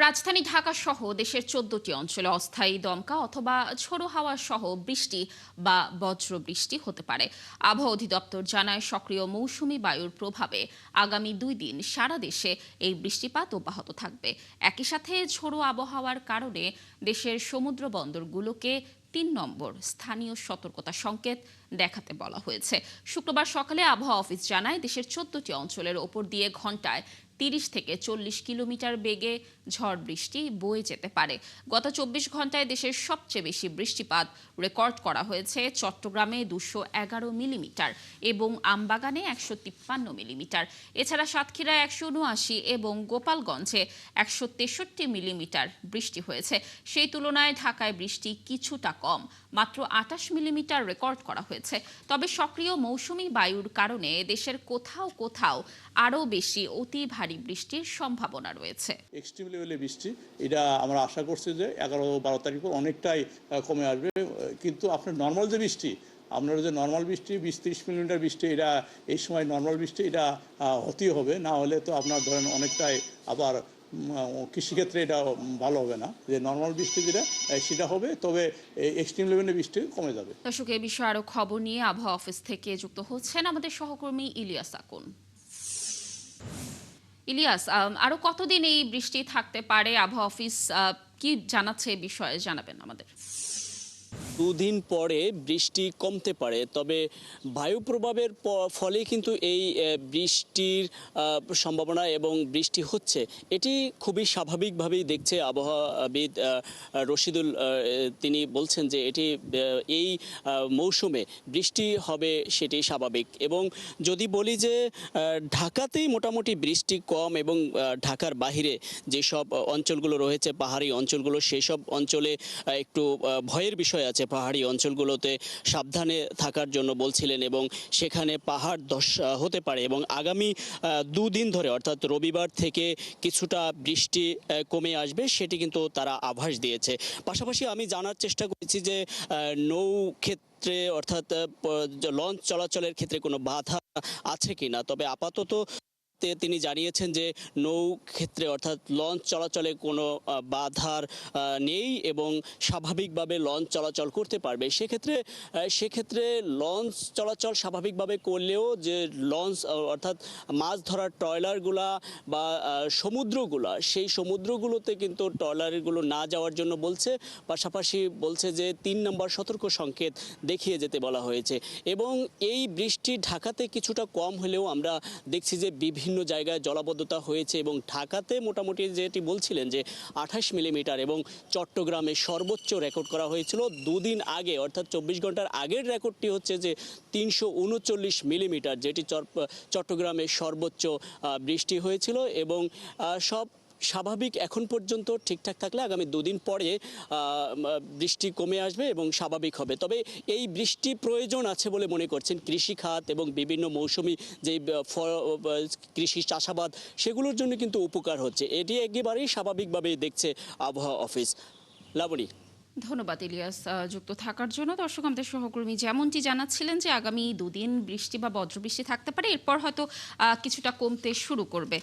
রাজধানী ঢাকা সহ দেশের ১৪টি অঞ্চলে অস্থায়ী দমকা অথবা ঝোড়ো হাওয়া সহ বৃষ্টি বা বজ্র বৃষ্টি হতে পারে। আবহাওয়া অধিদপ্তর জানায়, সক্রিয় মৌসুমি বায়ুর প্রভাবে আগামী ২ দিন সারা দেশে এই বৃষ্টিপাত অব্যাহত থাকবে। একই সাথে ঝোড়ো আবহাওয়ার কারণে দেশের সমুদ্র বন্দরগুলোকে ৩ নম্বর স্থানীয় সতর্কতা সংকেত দেখাতে বলা হয়েছে। শুক্রবার সকালে আবহাওয়া অফিস জানায়, দেশের ১৪টি অঞ্চলের ওপর দিয়ে ঘন্টায় ৩০ থেকে ৪০ কিলোমিটার বেগে ঝড় বৃষ্টি বয়ে যেতে পারে। গত ২৪ ঘন্টায় দেশের সবচেয়ে বেশি বৃষ্টিপাত রেকর্ড করা হয়েছে চট্টগ্রামে ২১১ মিলিমিটার এবং আমবাগানে ১৫৩ মিলিমিটার। এছাড়া সাতক্ষীরায় ১৭৯ এবং গোপালগঞ্জে ১৬৩ মিলিমিটার বৃষ্টি হয়েছে। সেই তুলনায় ঢাকায় বৃষ্টি কিছুটা কম, মাত্র ২৮ মিলিমিটার রেকর্ড করা হয়েছে। তবে সক্রিয় মৌসুমি বায়ুর কারণে দেশের কোথাও কোথাও আরও বেশি অতি ভারী বৃষ্টির সম্ভাবনা রয়েছে। এক্সট্রিম লেভেলের বৃষ্টি, এটা আমরা আশা করছি যে ১১-১২ তারিখ পর অনেকটাই কমে আসবে। কিন্তু আপনার নর্মাল যে বৃষ্টি, আপনার যে নর্মাল বৃষ্টি ২০-৩০ মিলিমিটার বৃষ্টি, এটা এই সময় নর্মাল বৃষ্টি এটা হতেই হবে, না হলে তো আপনার ধরেন অনেকটাই আবার কৃষিক্ষেত্রে এটা ভালো হবে না। যে নর্মাল বৃষ্টি যেটা সেটা হবে, তবে এক্সট্রিম লেভেলের বৃষ্টি কমে যাবে। দর্শক, এ বিষয়ে আরো খবর নিয়ে আবহাওয়া অফিস থেকে যুক্ত হচ্ছেন আমাদের সহকর্মী ইলিয়াস আকুন। ইলিয়াস, আরো কতদিন এই বৃষ্টি থাকতে পারে? আবহাওয়া অফিস কি জানাচ্ছে এই বিষয়ে জানাবেন আমাদের। দুদিন পরে বৃষ্টি কমতে পারে, তবে বায়ু প্রভাবের ফলে কিন্তু এই বৃষ্টির সম্ভাবনা এবং বৃষ্টি হচ্ছে, এটি খুবই স্বাভাবিকভাবেই দেখছে আবহাওয়াবিদ রশিদুল। তিনি বলছেন যে এটি এই মৌসুমে বৃষ্টি হবে, সেটি স্বাভাবিক। এবং যদি বলি যে ঢাকাতেই মোটামুটি বৃষ্টি কম এবং ঢাকার বাহিরে যেসব অঞ্চলগুলো রয়েছে, পাহাড়ি অঞ্চলগুলো, সেসব অঞ্চলে একটু ভয়ের বিষয় আছে। পাহাড়ি অঞ্চলগুলোতে সাবধানে থাকার জন্য বলছিলেন এবং সেখানে পাহাড় ধস হতে পারে। এবং আগামী 2 দিন ধরে, অর্থাৎ রবিবার থেকে কিছুটা বৃষ্টি কমে আসবে, সেটি কিন্তু তারা আভাস দিয়েছে। পাশাপাশি আমি জানার চেষ্টা করেছি যে নৌ ক্ষেত্রে, অর্থাৎ লঞ্চ চলাচলের ক্ষেত্রে কোনো বাধা আছে কিনা। তবে আপাতত তিনি জানিয়েছেন যে নৌ ক্ষেত্রে, অর্থাৎ লঞ্চ চলাচলে কোনো বাধার নেই এবং স্বাভাবিকভাবে লঞ্চ চলাচল করতে পারবে। সেক্ষেত্রে লঞ্চ চলাচল স্বাভাবিকভাবে করলেও যে লঞ্চ, অর্থাৎ মাছ ধরার ট্রলারগুলা বা সমুদ্রগুলা, সেই সমুদ্রগুলোতে কিন্তু ট্রলারগুলো না যাওয়ার জন্য বলছে। পাশাপাশি বলছে যে ৩ নম্বর সতর্ক সংকেত দেখিয়ে যেতে বলা হয়েছে। এবং এই বৃষ্টি ঢাকাতে কিছুটা কম হলেও আমরা দেখছি যে বিভিন্ন জায়গায় জলাবদ্ধতা হয়েছে এবং ঢাকাতে মোটামুটি যেটি বলছিলেন যে ২৮ মিলিমিটার এবং চট্টগ্রামে সর্বোচ্চ রেকর্ড করা হয়েছিল 2 দিন আগে, অর্থাৎ ২৪ ঘন্টার আগের রেকর্ডটি হচ্ছে যে ৩৩৯ মিলিমিটার, যেটি চট্টগ্রামে সর্বোচ্চ বৃষ্টি হয়েছিল। এবং সব স্বাভাবিক এখন পর্যন্ত ঠিকঠাক থাকলে আগামী 2 দিন পরে বৃষ্টি কমে আসবে এবং স্বাভাবিক হবে। তবে এই বৃষ্টি প্রয়োজন আছে বলে মনে করছেন কৃষি খাত এবং বিভিন্ন মৌসুমি যে কৃষি চাষাবাদ, সেগুলোর জন্য কিন্তু উপকার হচ্ছে। এটি একেবারেই স্বাভাবিকভাবেই দেখছে আবহাওয়া অফিস। লাবণী, ধন্যবাদ ইলিয়াস যুক্ত থাকার জন্য। দর্শক, আমাদের সহকর্মী যেমনটি জানাচ্ছিলেন যে আগামী 2 দিন বৃষ্টি বা বজ্রবৃষ্টি থাকতে পারে, এরপর হয়তো কিছুটা কমতে শুরু করবে।